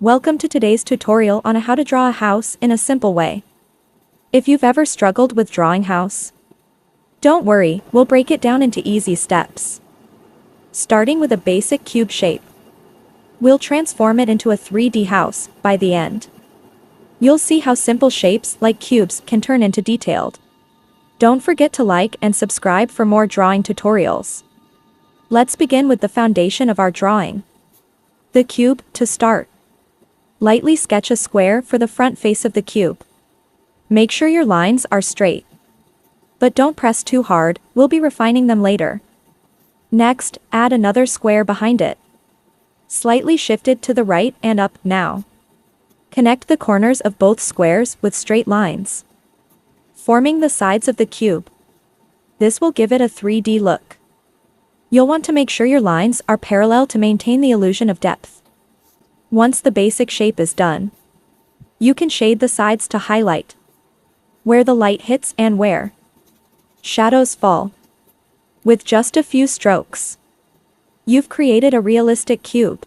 Welcome to today's tutorial on how to draw a house in a simple way. If you've ever struggled with drawing house, don't worry, we'll break it down into easy steps. Starting with a basic cube shape, we'll transform it into a 3D house by the end. You'll see how simple shapes like cubes can turn into detailed. Don't forget to like and subscribe for more drawing tutorials. Let's begin with the foundation of our drawing. The cube. To start, lightly sketch a square for the front face of the cube. Make sure your lines are straight. But don't press too hard, we'll be refining them later. Next, add another square behind it. Slightly shift it to the right and up now. Connect the corners of both squares with straight lines, forming the sides of the cube. This will give it a 3D look. You'll want to make sure your lines are parallel to maintain the illusion of depth. Once the basic shape is done, you can shade the sides to highlight where the light hits and where shadows fall. With just a few strokes, you've created a realistic cube,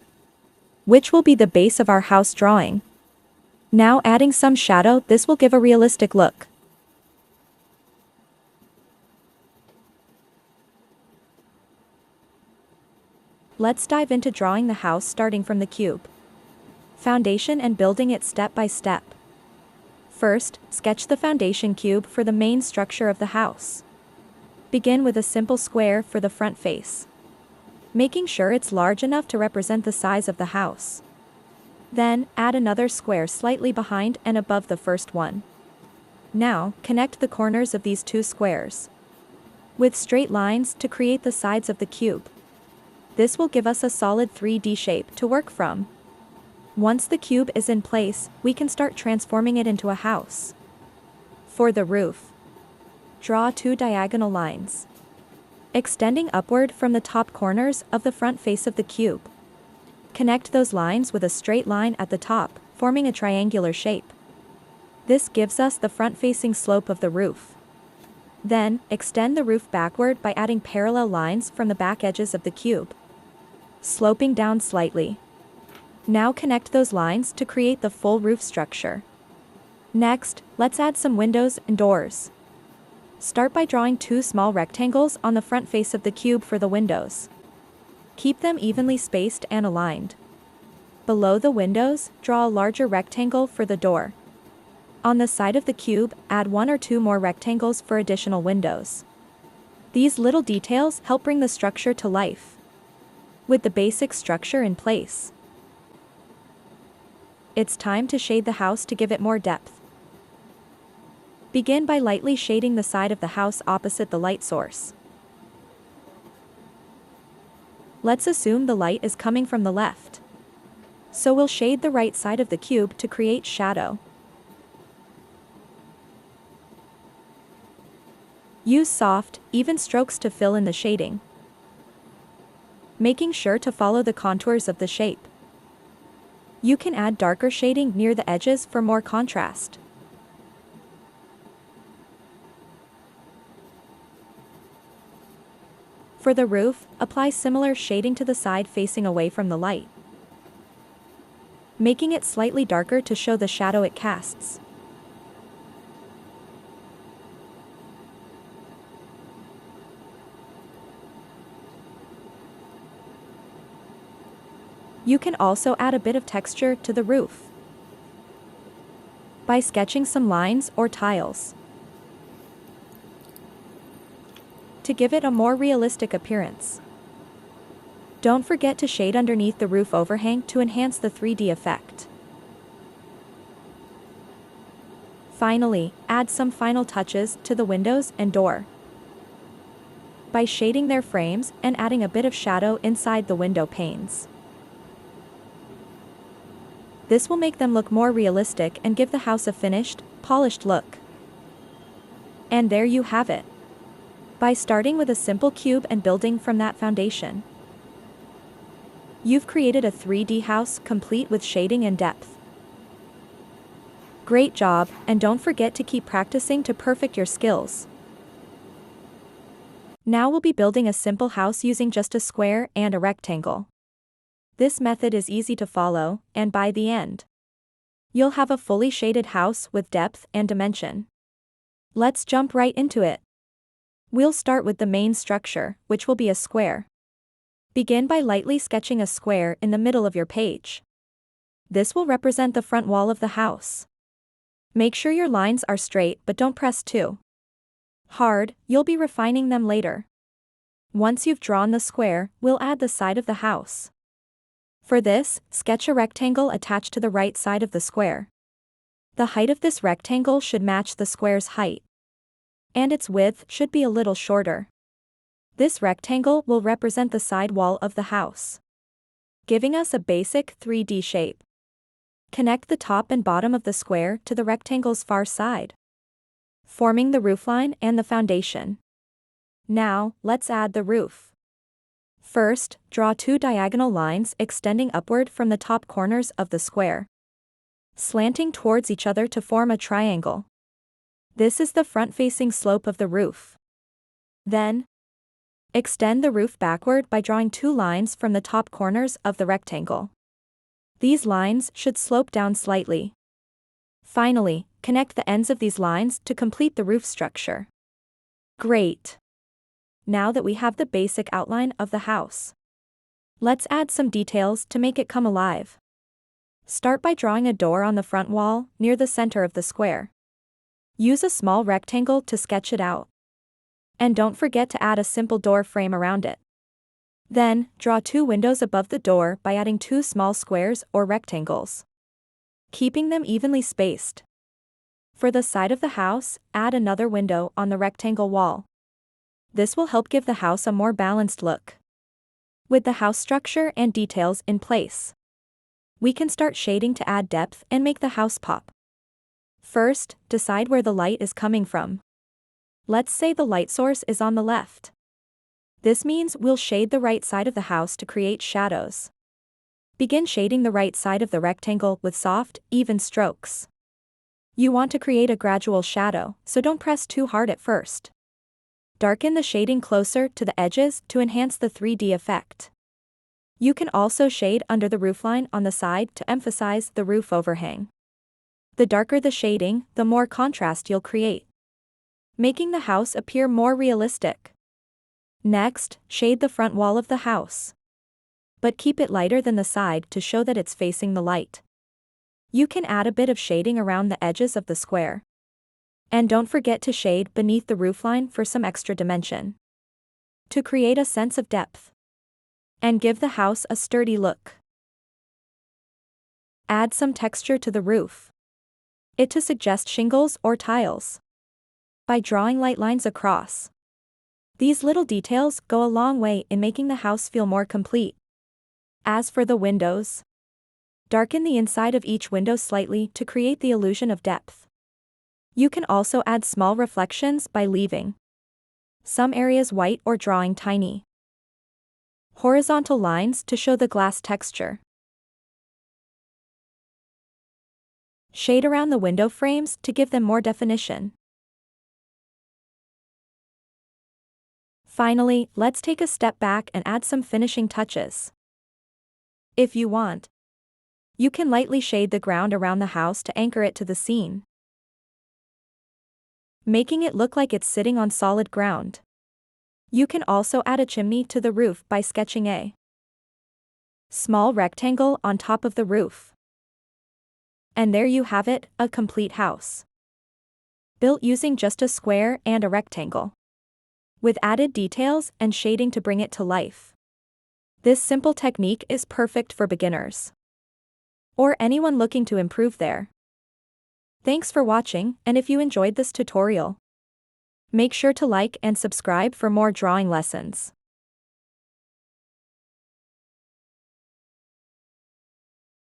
which will be the base of our house drawing. Now adding some shadow, this will give a realistic look. Let's dive into drawing the house starting from the cube foundation and building it step by step. First, sketch the foundation cube for the main structure of the house. Begin with a simple square for the front face, making sure it's large enough to represent the size of the house. Then, add another square slightly behind and above the first one. Now, connect the corners of these two squares with straight lines to create the sides of the cube. This will give us a solid 3D shape to work from. Once the cube is in place, we can start transforming it into a house. For the roof, draw two diagonal lines, extending upward from the top corners of the front face of the cube. Connect those lines with a straight line at the top, forming a triangular shape. This gives us the front-facing slope of the roof. Then, extend the roof backward by adding parallel lines from the back edges of the cube, sloping down slightly. Now connect those lines to create the full roof structure. Next, let's add some windows and doors. Start by drawing two small rectangles on the front face of the cube for the windows. Keep them evenly spaced and aligned. Below the windows, draw a larger rectangle for the door. On the side of the cube, add one or two more rectangles for additional windows. These little details help bring the structure to life. With the basic structure in place, it's time to shade the house to give it more depth. Begin by lightly shading the side of the house opposite the light source. Let's assume the light is coming from the left, so we'll shade the right side of the cube to create shadow. Use soft, even strokes to fill in the shading, making sure to follow the contours of the shape. You can add darker shading near the edges for more contrast. For the roof, apply similar shading to the side facing away from the light, making it slightly darker to show the shadow it casts. You can also add a bit of texture to the roof by sketching some lines or tiles to give it a more realistic appearance. Don't forget to shade underneath the roof overhang to enhance the 3D effect. Finally, add some final touches to the windows and door by shading their frames and adding a bit of shadow inside the window panes. This will make them look more realistic and give the house a finished, polished look. And there you have it. By starting with a simple cube and building from that foundation, you've created a 3D house complete with shading and depth. Great job, and don't forget to keep practicing to perfect your skills. Now we'll be building a simple house using just a square and a rectangle. This method is easy to follow, and by the end, you'll have a fully shaded house with depth and dimension. Let's jump right into it. We'll start with the main structure, which will be a square. Begin by lightly sketching a square in the middle of your page. This will represent the front wall of the house. Make sure your lines are straight but don't press too hard, you'll be refining them later. Once you've drawn the square, we'll add the side of the house. For this, sketch a rectangle attached to the right side of the square. The height of this rectangle should match the square's height, and its width should be a little shorter. This rectangle will represent the side wall of the house, giving us a basic 3D shape. Connect the top and bottom of the square to the rectangle's far side, forming the roofline and the foundation. Now, let's add the roof. First, draw 2 diagonal lines extending upward from the top corners of the square, slanting towards each other to form a triangle. This is the front-facing slope of the roof. Then, extend the roof backward by drawing 2 lines from the top corners of the rectangle. These lines should slope down slightly. Finally, connect the ends of these lines to complete the roof structure. Great! Now that we have the basic outline of the house, let's add some details to make it come alive. Start by drawing a door on the front wall, near the center of the square. Use a small rectangle to sketch it out. And don't forget to add a simple door frame around it. Then, draw 2 windows above the door by adding 2 small squares or rectangles, keeping them evenly spaced. For the side of the house, add another window on the rectangle wall. This will help give the house a more balanced look. With the house structure and details in place, we can start shading to add depth and make the house pop. First, decide where the light is coming from. Let's say the light source is on the left. This means we'll shade the right side of the house to create shadows. Begin shading the right side of the rectangle with soft, even strokes. You want to create a gradual shadow, so don't press too hard at first. Darken the shading closer to the edges to enhance the 3D effect. You can also shade under the roofline on the side to emphasize the roof overhang. The darker the shading, the more contrast you'll create, making the house appear more realistic. Next, shade the front wall of the house, but keep it lighter than the side to show that it's facing the light. You can add a bit of shading around the edges of the square. And don't forget to shade beneath the roofline for some extra dimension, to create a sense of depth and give the house a sturdy look. Add some texture to the roof, to suggest shingles or tiles, by drawing light lines across. These little details go a long way in making the house feel more complete. As for the windows, darken the inside of each window slightly to create the illusion of depth. You can also add small reflections by leaving some areas white or drawing tiny horizontal lines to show the glass texture. Shade around the window frames to give them more definition. Finally, let's take a step back and add some finishing touches. If you want, you can lightly shade the ground around the house to anchor it to the scene, making it look like it's sitting on solid ground. You can also add a chimney to the roof by sketching a small rectangle on top of the roof. And there you have it, a complete house, built using just a square and a rectangle, with added details and shading to bring it to life. This simple technique is perfect for beginners or anyone looking to improve their. Thanks for watching, and if you enjoyed this tutorial, make sure to like and subscribe for more drawing lessons.